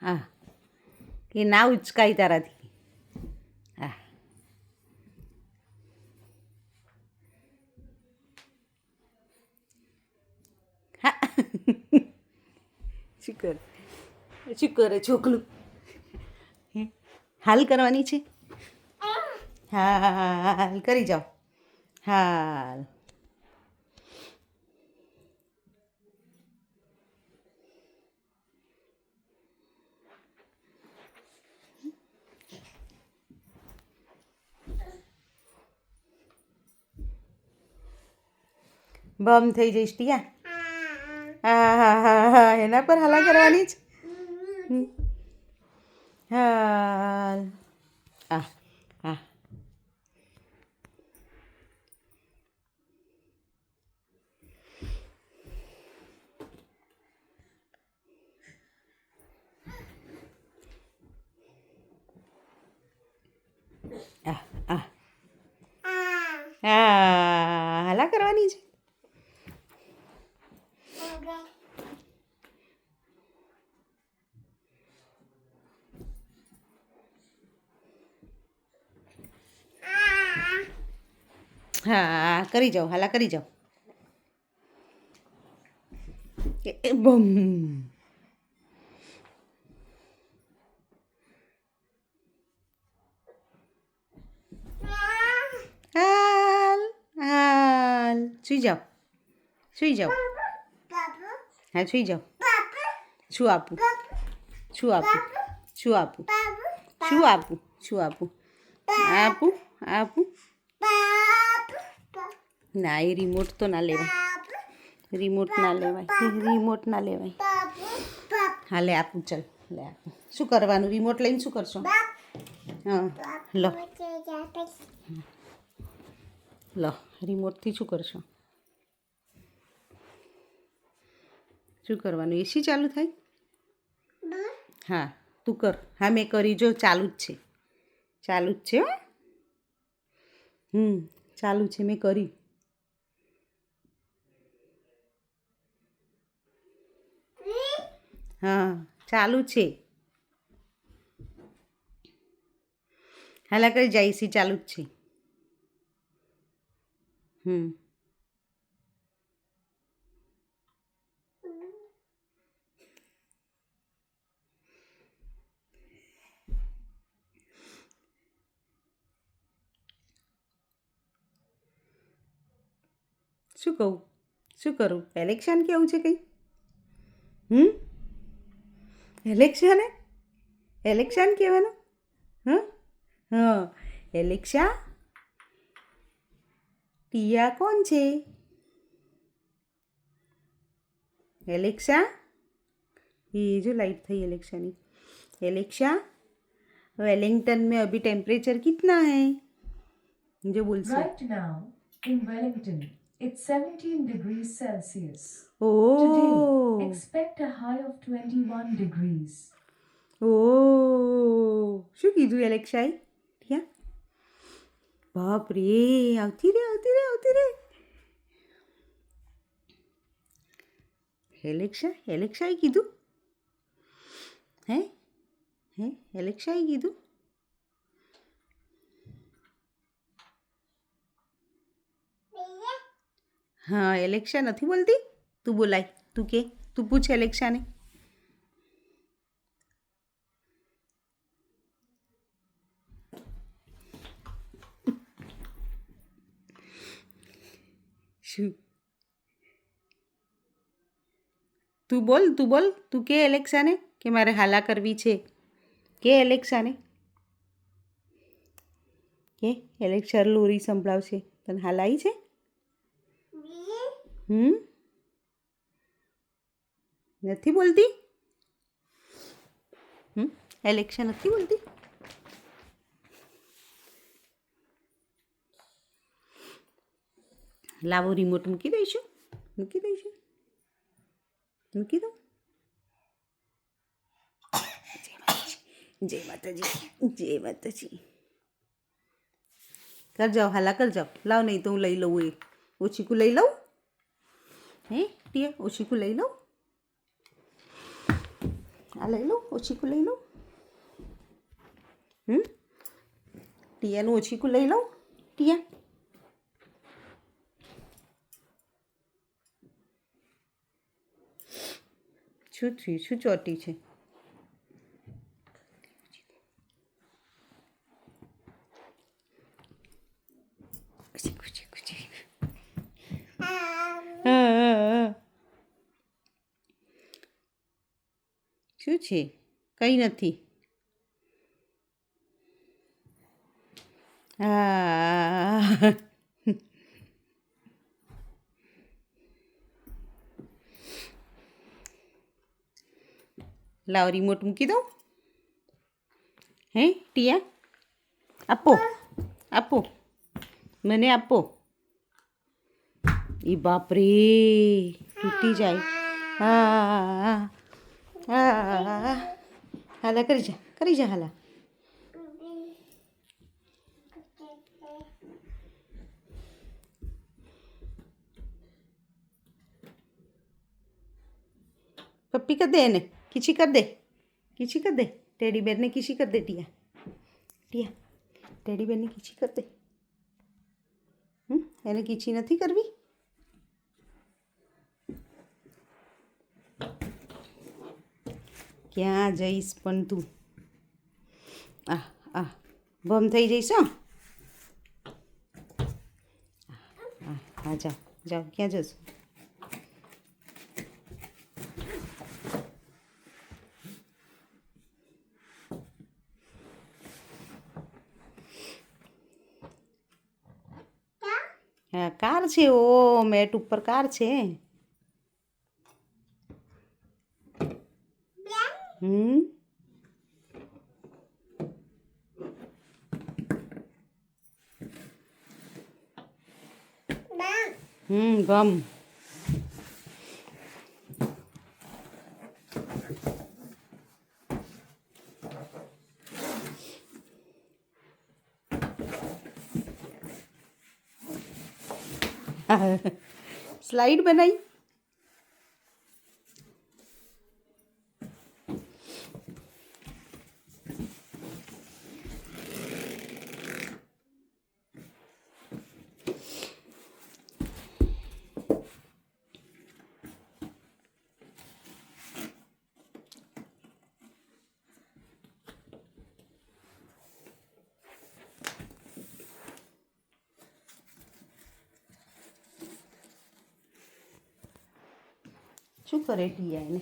હા એ ના ઉચકાય તારાથી. હા હા શું કરે છોકલું? હાલ કરવાની છે. હાલ કરી જાઓ. હાલ બમ થઈ જઈશ ટિયા. હા એના પર હાલા કરવાની જ. હાલ આ હા આ આ હાલા કરવાની છે. હા કરી જાઓ, હાલા કરી જાઓ. બમ હાલ હાલ સુઈ જાઓ, સુઈ જાઓ. હા સુઈ જાઓ. શું આપું, શું આપું, શું આપું, શું આપું, શું આપું, આપું આપું. ના એ રિમોટ તો ના લેવાય, રિમોટ ના લેવાય, રિમોટ ના લેવાય. હા લે આપું, ચાલ લે આપું. શું કરવાનું રિમોટ લઈને શું કરશો? હા લો લો રિમોટથી શું કરશો? શું કરવાનું? એસી ચાલુ થાય? હા તું કર. હા મેં કરી જો ચાલુ જ છે, ચાલુ જ છે. ચાલુ છે મેં કરી. હા ચાલુ છે. હાલા કરી જાય એસી ચાલુ જ છે. શું કહું, શું કરું? એલેક્શન કેવું છે કંઈ? એલેક્શન એલેક્શન કહેવાનું? હા એલેક્સા ટિયા કોણ છે? एलेक्सा, ये जो लाइट थी एलेक्सा नहीं, एलेक्सा वेलिंगटन में अभी टेम्परेचर कितना है? जो बोल से Right now, in Wellington, it's 17 degrees Celsius. Oh Today, expect a high of 21 degrees. ઓહ શું કીધું એલેક્સાએ? ઠીયા બાપ રે, આવતી રે આવતી રે આવતી રે. એલેક્સાએ કીધું? હે હે એલેક્સાએ કીધું? હા એલેક્સા નથી બોલતી? તું બોલાય, તું કે, તું પૂછ એલેક્સાને. શું તું બોલ, તું બોલ, તું કે એલેક્સાને કે મારે હાલા કરવી છે. કે એલેક્સાને કે એલેક્સા લોરી સંભળાવશે. તને હાલ આવી છે? નથી બોલતી? એલેક્સા નથી બોલતી? લાવો રિમોટ મૂકી દઈશું, મૂકી દઈશું, મૂકી દો. જય માતાજી, જય માતાજી. કર જાઓ, હાલા કર જાઓ. લાવ નહીં તો હું લઈ લઉં. એ ઓછીકું લઈ લઉં? હે ટીયા ઓછીકું લઈ લઉં? આ લઈ લઉં ઓછીકું લઈ લઉં ટીયાનું ઓછીકું લઈ લઉં ટીયા શું થયું શું ચોટી છે શું છે કંઈ નથી હા લાવ રિમોટ મૂકી દઉં હે ટીયા આપો આપો મને આપો એ બાપરે તૂટી જાય હા હા હાલા કરી જા હાલા પપ્પી કર દે એને ખીચી કર દે ટેડી બેરને ખીચી કર દે ટીયા ટેડી બેરને ખીચી કર દે એને ખીચી નથી કરવી ક્યાં જઈશ પણ તું ભમ થઈ જઈશ હા જાઓ ક્યાં જશો હા કાર છે ઓ મેટ ઉપર કાર છે ગમ સ્લાઇડ બનાવી શું કરે ટીયા એને